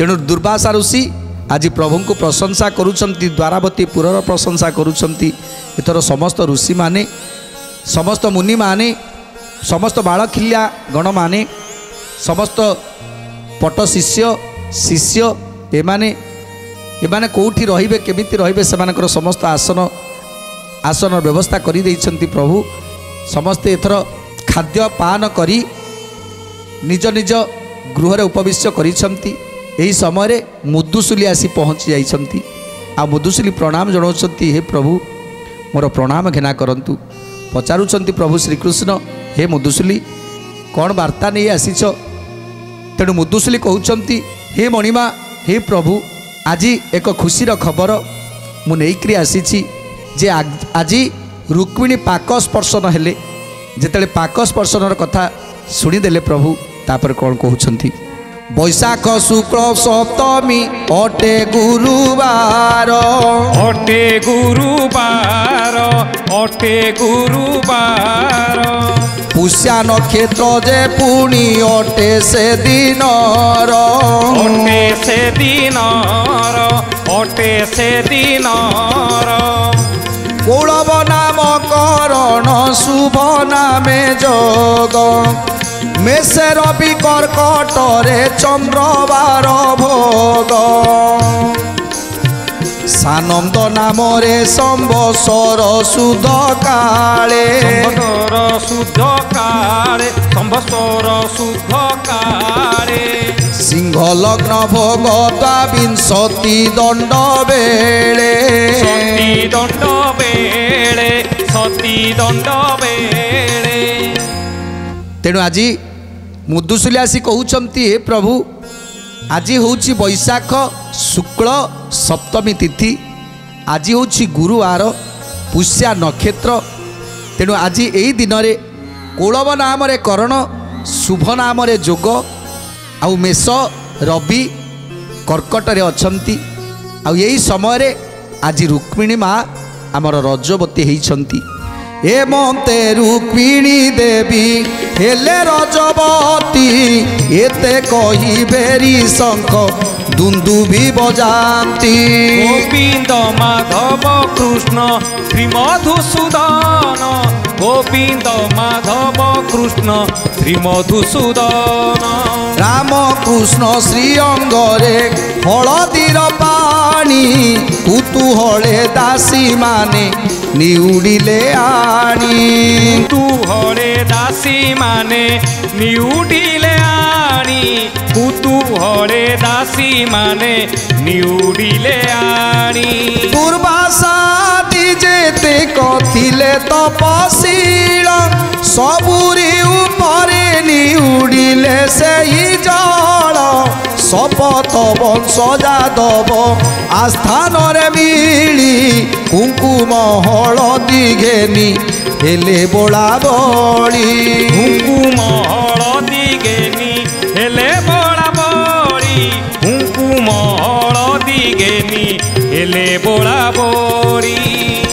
तेणु दुर्वासा ऋषि आज प्रभु को प्रशंसा करुछंती, द्वारावती पुरर प्रशंसा करुछंती। एथर समस्त ऋषि माने, समस्त मुनि माने, समस्त बालखिल्या गण माने, समस्त पट शिष्य शिष्य एमाने कौटी रहिबे, केमिति रहिबे, सेमानकर समस्त आसन व्यवस्था करि दैछंती प्रभु। समस्ते एथर खाद्य पान करी निज निज गृह उपविश्य करिछंती। यही समय मुदुसुली आसी पहुँची जाइछंती। आ मुदुसुली प्रणाम जनाउछंती, हे प्रभु मोर प्रणाम घेना करंतु। पचारुछंती प्रभु श्रीकृष्ण, हे मुदुसुली कौन वार्ता नहीं आसीछ? तेणु मुदुसुली कहउछंती, हे मणिमा, हे प्रभु आज एक खुशीर खबर मु नेइकरी आसीछि जे आज रुक्मिणी पाक स्पर्शन हेले। जेतेले पाक स्पर्शनर कथा शुणीदेले प्रभु तापर कौन कहउछंती, बैशाख शुक्ल सप्तमी अटे गुरुवार, अटे गुरुवार, अटे गुरुवार, पुष्या नक्षत्र जे पुणी अटे से दिनर, अटे से दिनर, अटे से दिनर, कौरव नाम करण शुभ नामे जोग, मेषे रवि कर्कटरे चंद्रवार भोग, सानंद नामरे संवत्सर शुद्ध काले, संवत्सर शुद्ध काले, संवत्सर शुद्ध काले, सिंह लग्न भोग द्वाविंशति दंड बेले, सती दंड बेले, सती दंड बेले। तेणु आज मुदुसुली आसी कहउछंती, हे प्रभु आज होउछि बैशाख शुक्ल सप्तमी तिथि, आज होउछि गुरुवार, पुष्या नक्षत्र। तेणु आज यही दिन रे कौरव नाम रे कर्ण, शुभ नाम रे जोग, आउ मेष रवि कर्कट रे अछंती। आउ यही समय रे आज रुक्मिणी माँ आमर रजवती होइछंती। ए मते रुक्मिणी देवी हेले रजवती, एते कही बेरी शंख दुंदुभि बजाती। गोविंद माधव कृष्ण श्री मधुसूदन, गोविंद माधव कृष्ण श्री मधुसूदन, राम कृष्ण श्री अंगरे हलदीर पानी, कुतूहले दासी माने निउडिले आनी, कुतूहले दासी माने निउडिले आनी, कुतूहले दासी माने निउडिले आनी। दुर्वासा जेते कथिले तपशील, सबुरी उपरे निउडिले सेही जल, शपथ वंश जादव आस्थान रे मिली, कुंकुम हलदी घेनी हेले बोला बड़ी, कुंकुम